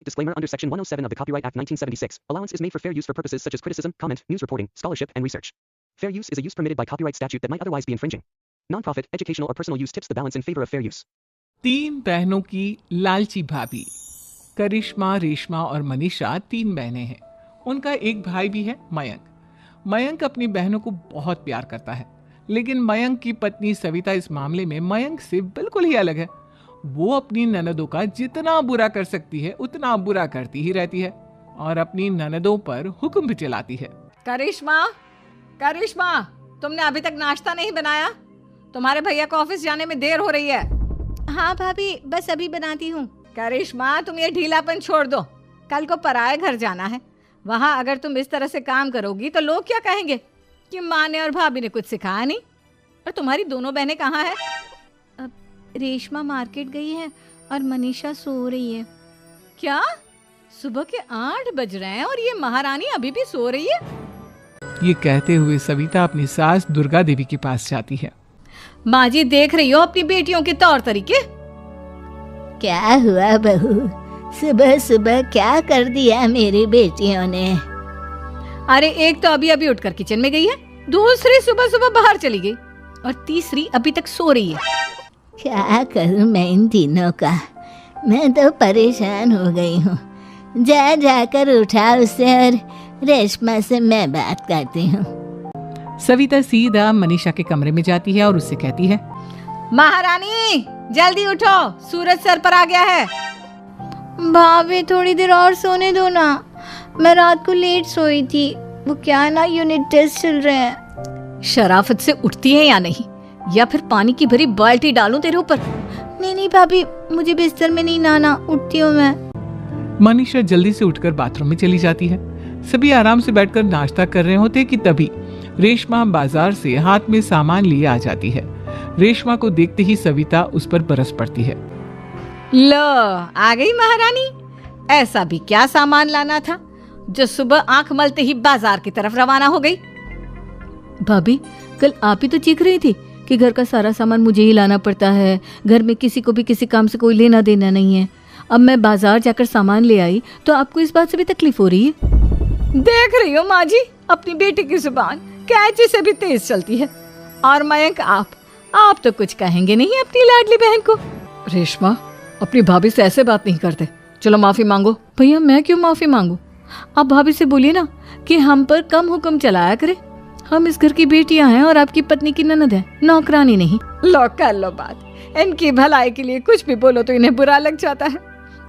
disclaimer under Section 107 of the Copyright Act 1976. Allowance is made for fair use for purposes such as criticism, comment, news reporting, scholarship, and research. Fair use is a use permitted by copyright statute that might otherwise be infringing. Non-profit, educational, or personal use tips the balance in favor of fair use. 3 बहनों की लालची भाभी। करिश्मा, रेशमा और मनीषा 3 बहनें हैं। उनका एक भाई भी है, मयंक। मयंक अपनी बहनों को बहुत प्यार करता है, लेकिन मयंक की पत्नी सविता इस मामले में मयंक से बिल्कुल ही अलग है। वो अपनी ननदों का जितना बुरा कर सकती है उतना बुरा करती ही रहती है और अपनी ननदों पर हुक्म भी चलाती है। करिश्मा, करिश्मा, तुमने अभी तक नाश्ता नहीं बनाया? तुम्हारे भैया को ऑफिस जाने में देर हो रही है। हाँ भाभी, बस अभी बनाती हूँ। करिश्मा, तुम ये ढीलापन छोड़ दो। कल को पराए घर जाना है। वहाँ अगर तुम इस तरह से काम करोगी तो लोग क्या कहेंगे कि माँ ने और भाभी ने कुछ सिखाया नहीं। और तुम्हारी दोनों बहनें कहाँ हैं? अब रेशमा मार्केट गई है और मनीषा सो रही है। क्या? सुबह के 8 बज रहे हैं और ये महारानी अभी भी सो रही है? ये कहते हुए सविता अपनी सास दुर्गा देवी के पास जाती है। माँ जी, देख रही हो अपनी बेटियों के तौर तरीके? क्या हुआ बहू, सुबह सुबह क्या कर दिया मेरी बेटियों ने? अरे एक तो अभी अभी उठकर किचन में गई है, दूसरी सुबह सुबह बाहर चली गई और तीसरी अभी तक सो रही है। क्या करूं मैं इन तीनों का, मैं तो परेशान हो गई हूँ। जा जाकर उठा उसे और रेशमा से मैं बात करती हूँ। सविता सीधा मनीषा के कमरे में जाती है और उससे कहती है, महारानी जल्दी उठो, सूरज सर पर आ गया है। भाभी थोड़ी देर और सोने दो ना, मैं रात को लेट सोई थी। वो क्या ना यूनिट टेस्ट चल रहे हैं। शराफत से उठती है या नहीं, या फिर पानी की भरी बाल्टी डालूं तेरे ऊपर? नहीं नहीं भाभी, मुझे बिस्तर में नहीं लाना, उठती हूँ मैं। मनीषा जल्दी से उठकर बाथरूम में चली जाती है। सभी आराम से बैठकर नाश्ता कर रहे होते कि तभी रेशमा बाजार से हाथ में सामान लिए आ जाती है। रेशमा को देखते ही सविता उस पर बरस पड़ती है। लो, आ गई महारानी। ऐसा भी क्या सामान लाना था जो सुबह आंख मलते ही बाजार की तरफ रवाना हो गई? भाभी, कल आप ही तो चीख रही थी कि घर का सारा सामान मुझे ही लाना पड़ता है, घर में किसी को भी किसी काम से कोई लेना देना नहीं है। अब मैं बाजार जाकर सामान ले आई तो आपको इस बात से भी तकलीफ हो रही है? देख रही हो माँ जी, अपनी बेटी की जुबान कैंची से भी तेज चलती है। और मयंक, आप तो कुछ कहेंगे नहीं अपनी लाडली बहन को। रेशमा, अपनी भाभी से ऐसे बात नहीं करते। चलो माफी मांगो। भैया, मैं क्यों माफी मांगू? आप भाभी से बोलिए ना कि हम पर कम हुक्म चलाया करे। हम इस घर की बेटियां हैं और आपकी पत्नी की ननद है, नौकरानी नहीं। लो कर लो बात। इनकी भलाई के लिए कुछ भी बोलो तो इन्हें बुरा लग जाता है।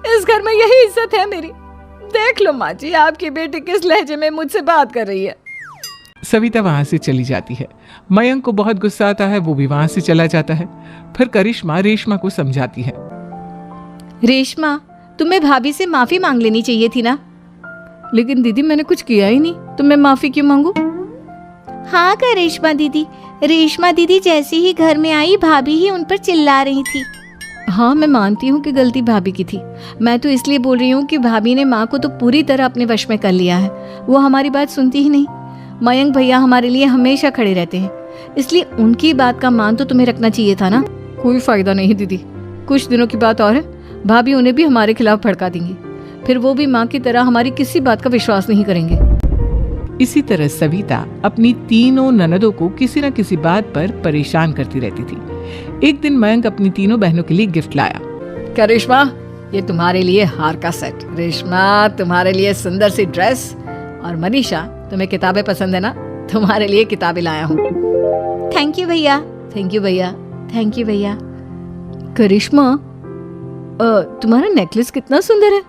इस घर में यही इज्जत है मेरी। देख लो माँ जी, आपकी बेटी किस लहजे में मुझसे बात कर रही है। सविता वहां से चली जाती है। मयंक को बहुत गुस्सा आता है, वो भी वहां से चला जाता है। फिर करिश्मा रेशमा को समझाती है। रेशमा, तुम्हें भाभी से माफी मांग लेनी चाहिए थी ना। लेकिन दीदी, मैंने कुछ किया ही नहीं, तो मैं माफी क्यों मांगू? हाँ करिश्मा दीदी, रेशमा दीदी जैसे ही घर में आई भाभी ही उन पर चिल्ला रही थी। हाँ, मैं मानती हूँ कि गलती भाभी की थी। मैं तो इसलिए बोल रही हूँ कि भाभी ने माँ को तो पूरी तरह अपने वश में कर लिया है। वो हमारी बात सुनती ही नहीं। मयंक भैया हमारे लिए हमेशा खड़े रहते हैं, इसलिए उनकी बात का मान तो तुम्हें रखना चाहिए था ना। कोई फायदा नहीं दीदी, कुछ दिनों की बात और है, भाभी उन्हें भी हमारे खिलाफ भड़का देंगी। फिर वो भी माँ की तरह हमारी किसी बात का विश्वास नहीं करेंगे। इसी तरह सविता अपनी तीनों ननदों को किसी न किसी बात पर परेशान करती रहती थी। एक दिन मयंक अपनी तीनों बहनों के लिए गिफ्ट लाया। करिश्मा, ये तुम्हारे लिए हार का सेट। रेशमा, तुम्हारे लिए सुंदर सी ड्रेस। और मनीषा, तुम्हें किताबें पसंद है ना, तुम्हारे लिए किताबें लाया हूँ। थैंक यू भैया। थैंक यू भैया। थैंक यू भैया। करिश्मा, तुम्हारा नेकलेस कितना सुंदर है।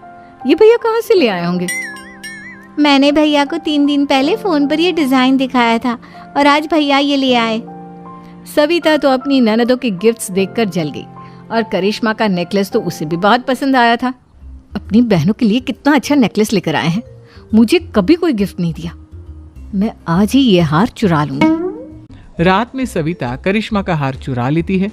ये भैया कहाँ से ले आए होंगे? मैंने भैया को 3 दिन पहले फोन पर ये डिजाइन दिखाया था और आज भैया ये ले आए। सविता तो अपनी ननदों के गिफ्ट्स देखकर जल गई और करिश्मा का नेकलेस तो उसे भी बहुत पसंद आया था। अपनी बहनों के लिए कितना अच्छा नेकलेस लेकर आए हैं। मुझे कभी कोई गिफ्ट नहीं दिया। मैं आज ही ये हार चुरा लूंगी। रात में सविता करिश्मा का हार चुरा लेती है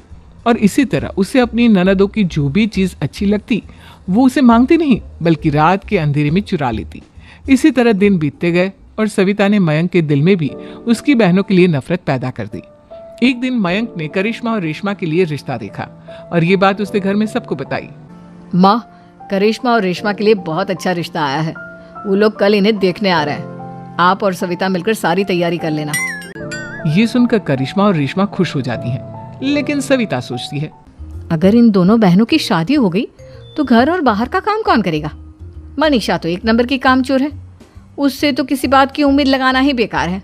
और इसी तरह उसे अपनी ननदों की जो भी चीज अच्छी लगती वो उसे मांगती नहीं, बल्कि रात के अंधेरे में चुरा लेती। इसी तरह दिन बीतते गए और सविता ने मयंक के दिल में भी उसकी बहनों के लिए नफरत पैदा कर दी। एक दिन मयंक ने करिश्मा और रेशमा के लिए रिश्ता देखा और ये बात उसने घर में सबको बताई। माँ, करिश्मा और रेशमा के लिए बहुत अच्छा रिश्ता आया है। वो लोग कल इन्हें देखने आ रहे हैं। आप और सविता मिलकर सारी तैयारी कर लेना। ये सुनकर करिश्मा और रेशमा खुश हो जाती हैं, लेकिन सविता सोचती है, अगर इन दोनों बहनों की शादी हो गई तो घर और बाहर का काम कौन करेगा? मनीषा तो एक नंबर की कामचोर है, उससे तो किसी बात की उम्मीद लगाना ही बेकार है।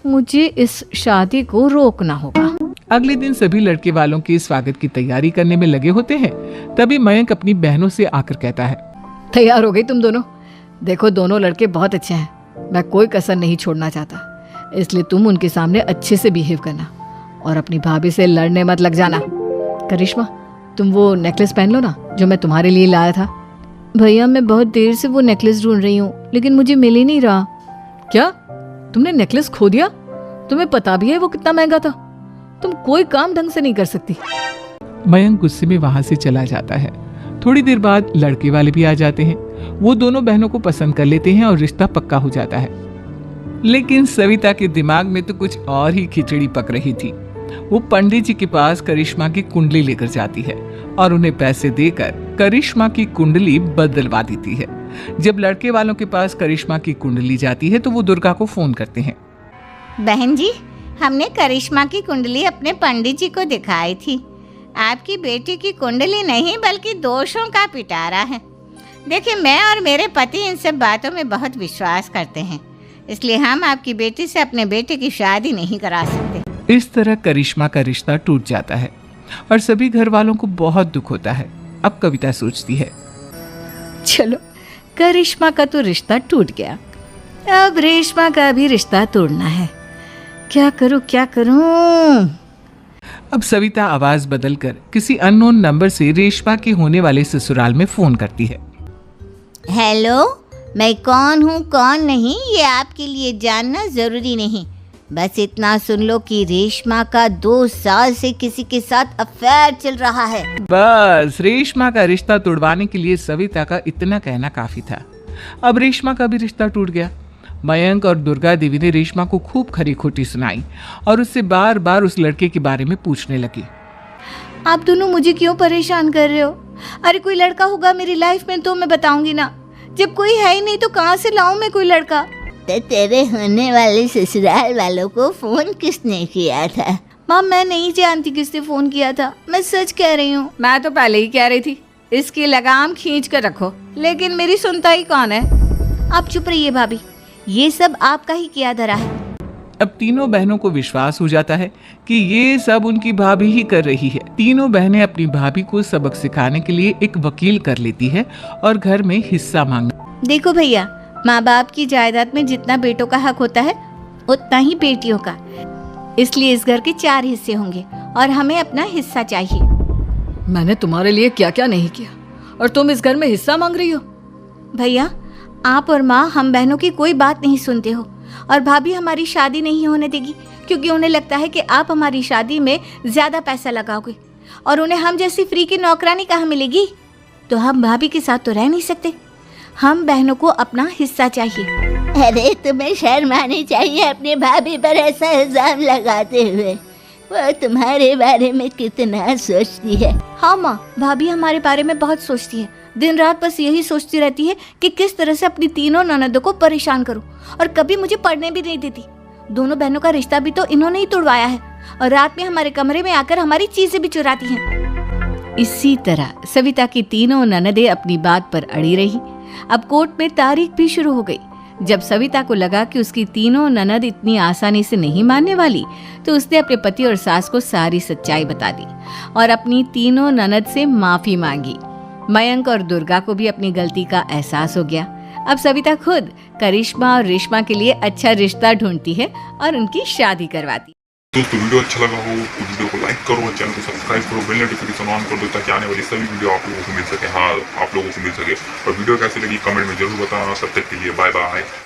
मुझे इस शादी को रोकना होगा। अगले दिन सभी लड़के वालों के स्वागत की तैयारी करने में लगे होते हैं। तभी मयंक अपनी बहनों से आकर कहता है, तैयार हो गई तुम दोनों? देखो दोनों लड़के बहुत अच्छे हैं, मैं कोई कसर नहीं छोड़ना चाहता, इसलिए तुम उनके सामने अच्छे से बिहेव करना और अपनी भाभी से लड़ने मत लग जाना। करिश्मा, तुम वो नेकलेस पहन लो ना जो मैं तुम्हारे लिए लाया था। भैया मैं बहुत देर से वो नेकलेस ढूंढ रही हूँ, लेकिन मुझे मिल ही नहीं रहा। क्या तुमने नेकलेस खो दिया? तुम्हें पता भी है वो कितना महंगा था? तुम कोई काम ढंग से नहीं कर सकती। मयंक गुस्से में वहां से चला जाता है। थोड़ी देर बाद लड़के वाले भी आ जाते हैं। वो दोनों बहनों को पसंद कर लेते हैं और रिश्ता पक्का हो जाता है। लेकिन सविता के दिमाग में तो कुछ और ही खिचड़ी पक रही थी। वो पंडित जी के पास करिश्मा की कुंडली लेकर जाती है और उन्हें पैसे देकर करिश्मा की कुंडली बदलवा देती है। जब लड़के वालों के पास करिश्मा की कुंडली जाती है तो वो दुर्गा को फोन करते हैं। बहन जी, हमने करिश्मा की कुंडली अपने पंडित जी को दिखाई थी। आपकी बेटी की कुंडली नहीं बल्कि दोषों का पिटारा है। देखिए, मैं और मेरे पति इन सब बातों में बहुत विश्वास करते हैं, इसलिए हम आपकी बेटी से अपने बेटे की शादी नहीं करा सकते। इस तरह करिश्मा का रिश्ता टूट जाता है और सभी घर वालों को बहुत दुख होता है। अब कविता सोचती है, चलो करिश्मा का तो रिश्ता टूट गया, अब रेशमा का भी रिश्ता तोड़ना है। क्या करूं? अब सविता आवाज बदलकर किसी अननोन नंबर से रेशमा के होने वाले ससुराल में फोन करती है। हेलो, मैं कौन हूँ कौन नहीं ये आपके लिए जानना जरूरी नहीं, बस इतना सुन लो कि रेशमा का 2 साल से किसी के साथ अफेयर चल रहा है। बस रेशमा का रिश्ता तोड़वाने के लिए सविता का इतना कहना काफी था। अब रेशमा का भी रिश्ता टूट गया। मयंक और दुर्गा देवी ने रेशमा को खूब खरी खोटी सुनाई और उससे बार बार उस लड़के के बारे में पूछने लगी। आप दोनों मुझे क्यों परेशान कर रहे हो? अरे कोई लड़का होगा मेरी लाइफ में तो मैं बताऊंगी ना, जब कोई है ही नहीं तो कहाँ से लाऊं मैं कोई लड़का? तो तेरे होने वाले ससुराल वालों को फोन किसने किया था? माँ मैं नहीं जानती किसने फोन किया था, मैं सच कह रही हूँ। मैं तो पहले ही कह रही थी इसकी लगाम खींच कर रखो, लेकिन मेरी सुनता ही कौन है। आप चुप रहिए भाभी, ये सब आपका ही किया धरा है। अब तीनों बहनों को विश्वास हो जाता है कि ये सब उनकी भाभी ही कर रही है। तीनों बहनें अपनी भाभी को सबक सिखाने के लिए एक वकील कर लेती है और घर में हिस्सा मांग। देखो भैया, माँ बाप की जायदाद में जितना बेटों का हक होता है उतना ही बेटियों का, इसलिए इस घर के 4 हिस्से होंगे और हमें अपना हिस्सा चाहिए। मैंने तुम्हारे लिए क्या क्या नहीं किया और तुम इस घर में हिस्सा मांग रही हो? भैया, आप और माँ हम बहनों की कोई बात नहीं सुनते हो और भाभी हमारी शादी नहीं होने देगी क्योंकि उन्हें लगता है कि आप हमारी शादी में ज्यादा पैसा लगाओगे और उन्हें हम जैसी फ्री की नौकरानी कहाँ मिलेगी। तो हम भाभी के साथ तो रह नहीं सकते, हम बहनों को अपना हिस्सा चाहिए। अरे तुम्हें शर्म आनी चाहिए अपने भाभी पर ऐसा इल्जाम लगाते हुए। वो तुम्हारे बारे में कितना सोचती है। हाँ माँ, भाभी हमारे बारे में बहुत सोचती है, दिन रात बस यही सोचती रहती है कि किस तरह से अपनी तीनों ननदों को परेशान करूं और कभी मुझे पढ़ने भी नहीं देती। दोनों बहनों का रिश्ता भी तो इन्होंने ही तोड़वाया है और रात में हमारे कमरे में आकर हमारी चीजें भी चुराती हैं। इसी तरह सविता की तीनों ननदें अपनी बात पर अड़ी रही। अब कोर्ट में तारीख भी शुरू हो गई। जब सविता को लगा कि उसकी तीनों ननद इतनी आसानी से नहीं मानने वाली, तो उसने अपने पति और सास को सारी सच्चाई बता दी और अपनी तीनों ननद से माफी मांगी। मयंक और दुर्गा को भी अपनी गलती का एहसास हो गया। अब सविता खुद करिश्मा और रेशमा के लिए अच्छा रिश्ता ढूंढती है और उनकी शादी करवाती। दोस्तों वीडियो अच्छा लगा हो तो वीडियो को लाइक करो, चैनल को सब्सक्राइब करो, बेल नोटिफिकेशन ऑन कर दो ताकि आने वाली सभी वीडियो आप लोगों को मिल सके। हाँ, आप लोगों को मिल सके। और वीडियो कैसी लगी कमेंट में जरूर बताना। तब तक के लिए बाय बाय।